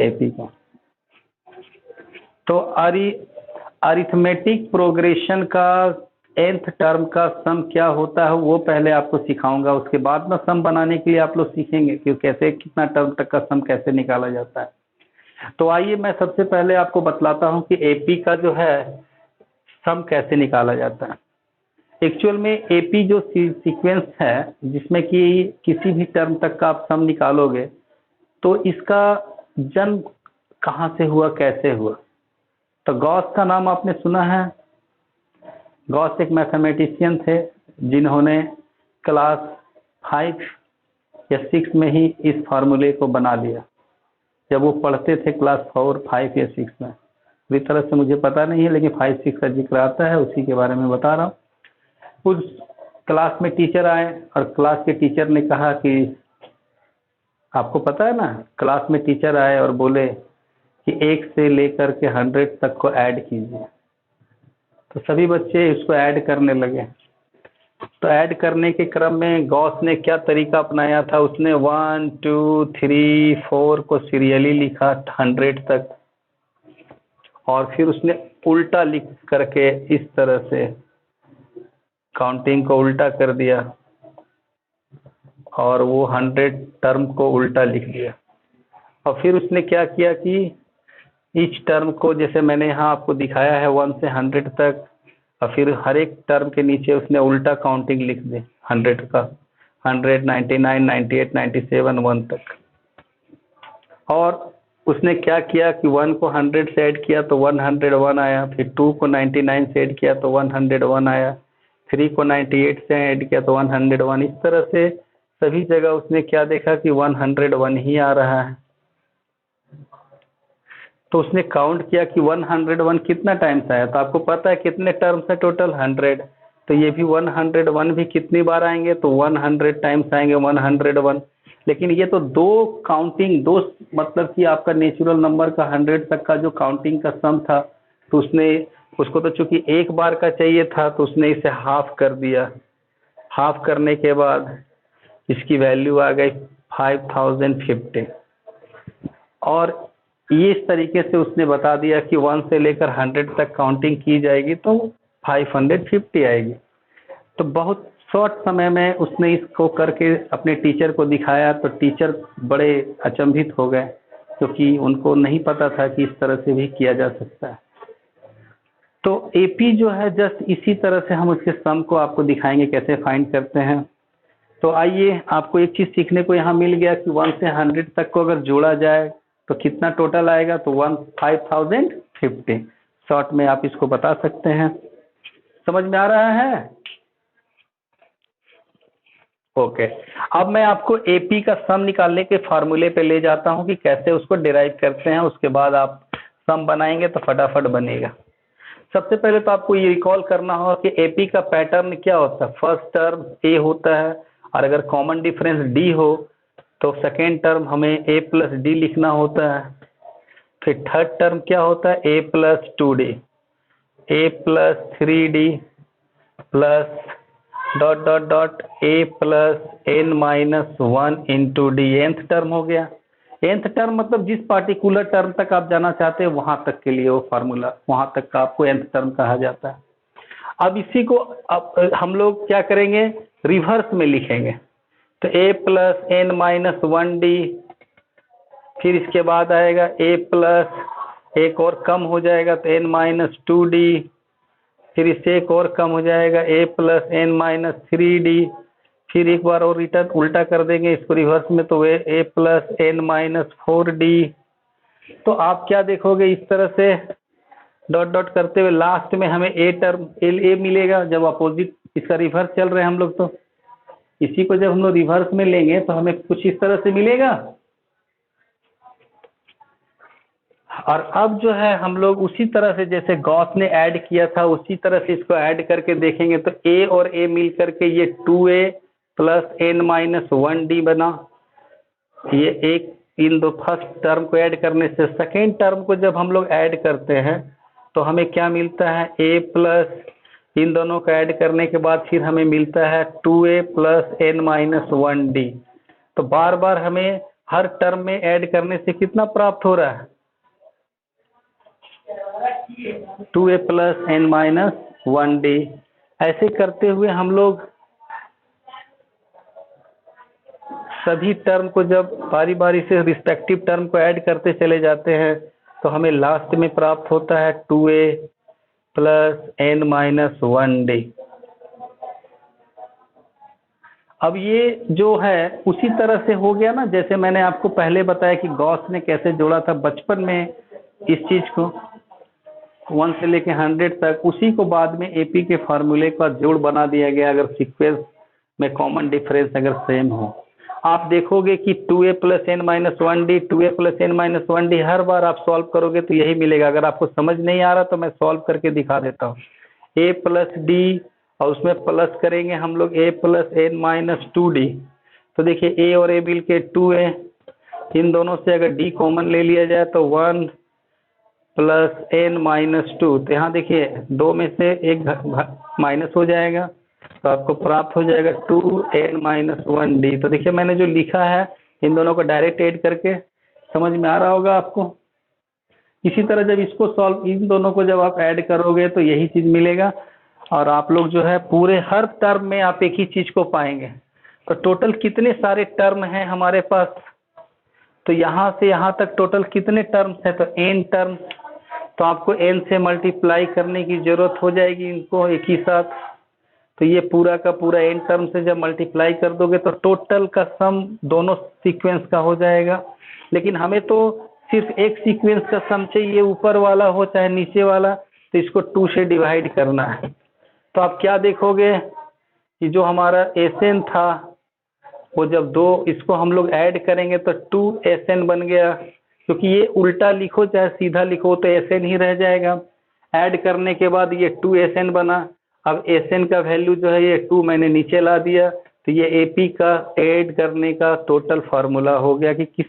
AP का। तो arithmetic progression का nth टर्म का सम क्या होता है वो पहले आपको सिखाऊंगा, उसके बाद में सम बनाने के लिए आप लोग सीखेंगे कि कैसे कितना टर्म तक का सम कैसे निकाला जाता है। तो आइए मैं सबसे पहले आपको बतलाता हूं कि एपी का जो है सम कैसे निकाला जाता है। एक्चुअल में एपी जो सीक्वेंस है जिसमें कि किसी भी टर्म तक का आप सम निकालोगे, तो इसका जन्म कहाँ से हुआ, कैसे हुआ। तो गॉस का नाम आपने सुना है। गॉस एक मैथमेटिशियन थे जिन्होंने क्लास 5 या 6 में ही इस फार्मूले को बना लिया, जब वो पढ़ते थे क्लास 4, 5 या 6 में। पूरी तरह से मुझे पता नहीं है, लेकिन 5, 6 का जिक्र आता है, उसी के बारे में बता रहा हूँ। उस क्लास में टीचर आए और क्लास के टीचर ने कहा कि आपको पता है ना, क्लास में टीचर आए और बोले कि 1 से लेकर के 100 तक को ऐड कीजिए। तो सभी बच्चे उसको ऐड करने लगे। तो ऐड करने के क्रम में गॉस ने क्या तरीका अपनाया था, उसने 1, 2, 3, 4 को सीरियली लिखा 100 तक, और फिर उसने उल्टा लिख करके इस तरह से काउंटिंग को उल्टा कर दिया और वो 100 टर्म को उल्टा लिख दिया। और फिर उसने क्या किया कि ईच टर्म को, जैसे मैंने यहाँ आपको दिखाया है 1 से 100 तक, और फिर हर एक टर्म के नीचे उसने उल्टा काउंटिंग लिख दी 100 का, 100, 99, 98, 97, 1 तक। और उसने क्या किया कि 1 को 100 से ऐड किया तो 101 आया, फिर 2 को 99 से ऐड किया तो 101 आया, 3 को 98 से ऐड किया तो 101। इस तरह से सभी जगह उसने क्या देखा कि 101 ही आ रहा है। तो उसने काउंट किया कि 101 कितना टाइम्स आया। तो आपको पता है कितने टर्म्स है टोटल, 100। तो ये भी 101 भी कितनी बार आएंगे, तो 100 टाइम्स आएंगे 101। लेकिन ये तो दो मतलब कि आपका नेचुरल नंबर का 100 तक का जो काउंटिंग का सम था, तो उसने उसको तो चूंकि एक बार का चाहिए था, तो उसने इसे हाफ कर दिया। हाफ करने के बाद इसकी वैल्यू आ गई 5050। और ये इस तरीके से उसने बता दिया कि 1 से लेकर 100 तक काउंटिंग की जाएगी तो 550 आएगी। तो बहुत शॉर्ट समय में उसने इसको करके अपने टीचर को दिखाया, तो टीचर बड़े अचंभित हो गए, क्योंकि उनको नहीं पता था कि इस तरह से भी किया जा सकता है। तो एपी जो है जस्ट इसी तरह से हम उसके सम को आपको दिखाएंगे कैसे फाइंड करते हैं। तो आइए, आपको एक चीज़ सीखने को यहाँ मिल गया कि 1 से 100 तक को अगर जोड़ा जाए तो कितना टोटल आएगा, तो 5050। शॉर्ट में आप इसको बता सकते हैं। समझ में आ रहा है? ओके। अब मैं आपको एपी का सम निकालने के फार्मूले पे ले जाता हूँ कि कैसे उसको डिराइव करते हैं। उसके बाद आप सम बनाएंगे तो फटाफट बनेगा। सबसे पहले तो आपको ये रिकॉल करना होगा कि एपी का पैटर्न क्या होता है। फर्स्ट टर्म ए होता है, और अगर कॉमन डिफरेंस डी हो तो सेकेंड टर्म हमें ए प्लस डी लिखना होता है। फिर थर्ड टर्म क्या होता है, a plus 2d, a plus 3d plus dot dot dot a plus n minus 1 into d. Nth term हो गया। एंथ टर्म मतलब जिस पार्टिकुलर टर्म तक आप जाना चाहते हैं वहां तक के लिए वो फार्मूला, वहां तक का आपको एंथ टर्म कहा जाता है। अब इसी को अब हम लोग क्या करेंगे, रिवर्स में लिखेंगे। तो ए प्लस एन माइनस 1d, फिर इसके बाद आएगा ए प्लस एक और कम हो जाएगा तो एन माइनस 2d, फिर इससे एक और कम हो जाएगा ए प्लस एन माइनस 3d, फिर एक बार और रिटर्न उल्टा कर देंगे इसको रिवर्स में, तो ए प्लस एन माइनस 4d। तो आप क्या देखोगे, इस तरह से डॉट डॉट करते हुए लास्ट में हमें ए टर्म ए मिलेगा। जब अपोजिट इसका रिवर्स चल रहे हैं हम लोग, तो इसी को जब हम लोग रिवर्स में लेंगे तो हमें कुछ इस तरह से मिलेगा। और अब जो है हम लोग उसी तरह से जैसे गॉस ने ऐड किया था उसी तरह से इसको ऐड करके देखेंगे। तो ए और ए मिल करके ये 2a plus n minus 1d बना। ये एक इन दो फर्स्ट टर्म को ऐड करने से सेकेंड टर्म को जब हम लोग ऐड करते हैं तो हमें क्या मिलता है, a प्लस इन दोनों को ऐड करने के बाद फिर हमें मिलता है 2a plus n minus 1d। तो बार बार हमें हर टर्म में ऐड करने से कितना प्राप्त हो रहा है? 2a plus n minus 1d। ऐसे करते हुए हम लोग सभी टर्म को जब बारी बारी से रिस्पेक्टिव टर्म को ऐड करते चले जाते हैं तो हमें लास्ट में प्राप्त होता है 2a plus n minus 1d। अब ये जो है उसी तरह से हो गया ना, जैसे मैंने आपको पहले बताया कि गॉस ने कैसे जोड़ा था बचपन में इस चीज को 1 से लेके 100 तक, उसी को बाद में एपी के फार्मूले का जोड़ बना दिया गया अगर सीक्वेंस में कॉमन डिफरेंस अगर सेम हो। आप देखोगे कि 2a plus n minus 1d 2a plus n minus 1d हर बार आप सॉल्व करोगे तो यही मिलेगा। अगर आपको समझ नहीं आ रहा तो मैं सॉल्व करके दिखा देता हूँ। a प्लस d और उसमें प्लस करेंगे हम लोग a plus n minus 2d। तो देखिए a और a मिल के 2a, इन दोनों से अगर d कॉमन ले लिया जाए तो 1 प्लस n माइनस 2। तो यहाँ देखिए दो में से एक माइनस हो जाएगा तो आपको प्राप्त हो जाएगा 2n माइनस 1d। तो देखिए मैंने जो लिखा है इन दोनों को डायरेक्ट ऐड करके समझ में आ रहा होगा आपको। इसी तरह जब इसको सॉल्व, इन दोनों को जब आप ऐड करोगे तो यही चीज मिलेगा और आप लोग जो है पूरे हर टर्म में आप एक ही चीज को पाएंगे। तो टोटल कितने सारे टर्म हैं हमारे पास? तो यहाँ से यहाँ तक टोटल कितने टर्म्स हैं? तो n टर्म। तो आपको n से मल्टीप्लाई करने की जरूरत हो जाएगी इनको एक ही साथ। तो ये पूरा का पूरा n टर्म से जब मल्टीप्लाई कर दोगे तो टोटल का सम दोनों सीक्वेंस का हो जाएगा। लेकिन हमें तो सिर्फ एक सीक्वेंस का सम चाहिए, ऊपर वाला हो चाहे नीचे वाला, तो इसको 2 से डिवाइड करना है। तो आप क्या देखोगे कि जो हमारा Sn था वो जब दो इसको हम लोग ऐड करेंगे तो 2Sn बन गया, क्योंकि ये उल्टा लिखो चाहे सीधा लिखो तो Sn ही रह जाएगा। ऐड करने के बाद ये 2Sn बना। अब Sn का वैल्यू जो है ये 2 मैंने नीचे ला दिया, तो ये AP का ऐड करने का टोटल फार्मूला हो गया कि किस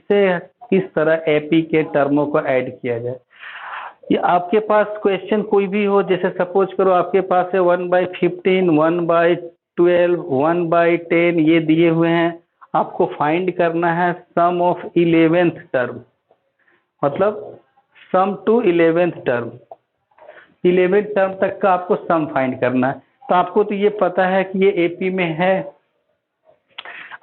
तरह AP के टर्मों को ऐड किया जाए। ये आपके पास क्वेश्चन कोई भी हो, जैसे सपोज करो आपके पास है 1/15 1/12 1/10 ये दिए हुए हैं, आपको फाइंड करना है सम ऑफ 11th टर्म, मतलब सम to 11th term, 11th term तक का आपको सम फाइंड करना है। तो आपको तो ये पता है कि ये एपी में है।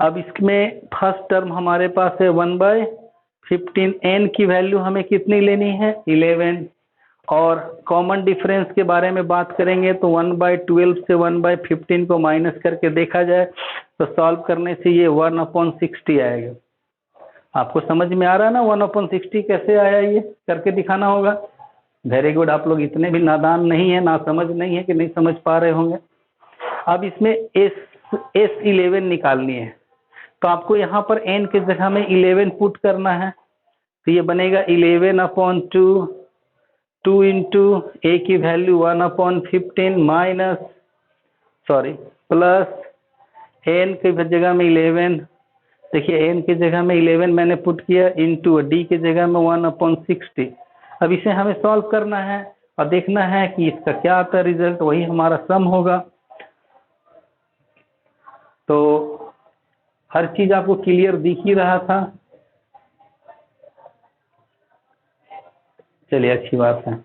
अब इसमें फर्स्ट टर्म हमारे पास है 1/15, n की वैल्यू हमें कितनी लेनी है 11, और कॉमन डिफरेंस के बारे में बात करेंगे तो 1/12 से 1/15 को माइनस करके देखा जाए तो सॉल्व करने से ये 1/60 आएगा। आपको समझ में आ रहा है ना 1/60 कैसे आया, ये करके दिखाना होगा। वेरी गुड, आप लोग इतने भी नादान नहीं है, ना समझ नहीं है कि नहीं समझ पा रहे होंगे। अब इसमें S11 निकालनी है, तो आपको यहाँ पर n की जगह में 11 पुट करना है। तो ये बनेगा 11/2, 2 इंटू a की वैल्यू 1/15 माइनस प्लस n की जगह में 11, देखिए n की जगह में 11 मैंने पुट किया, इंटू d की जगह में 1/60। अब इसे हमें सॉल्व करना है और देखना है कि इसका क्या आता है रिजल्ट, वही हमारा सम होगा। तो हर चीज आपको क्लियर दिख ही रहा था। चलिए अच्छी बात है।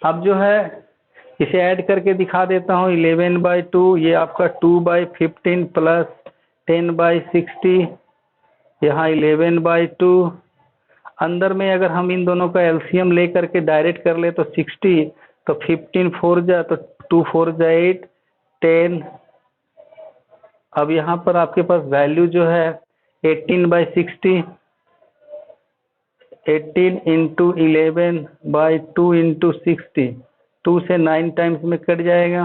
अब जो है इसे ऐड करके दिखा देता हूँ। 11/2 ये आपका 2/15 प्लस 10/60, यहाँ 11/2। अंदर में अगर हम इन दोनों का एलसीएम ले करके डायरेक्ट कर ले तो 60, तो 15 4 जा तो 2 4 जा 8 10। अब यहाँ पर आपके पास वैल्यू जो है 18/60, 18 इंटू 11/2 इंटू 60, 2 से 9 टाइम्स में कट जाएगा,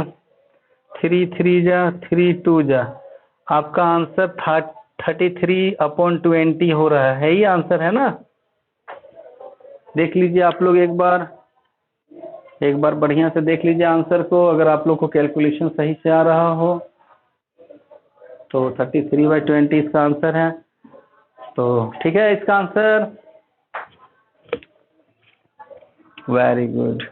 3 3 जा 3 2 जा, आपका आंसर 33/20 हो रहा है। ये आंसर है ना, देख लीजिए आप लोग एक बार बढ़िया से देख लीजिए आंसर को। अगर आप लोग को कैलकुलेशन सही से आ रहा हो तो 33/20 इसका आंसर है। तो ठीक है इसका आंसर, वेरी गुड।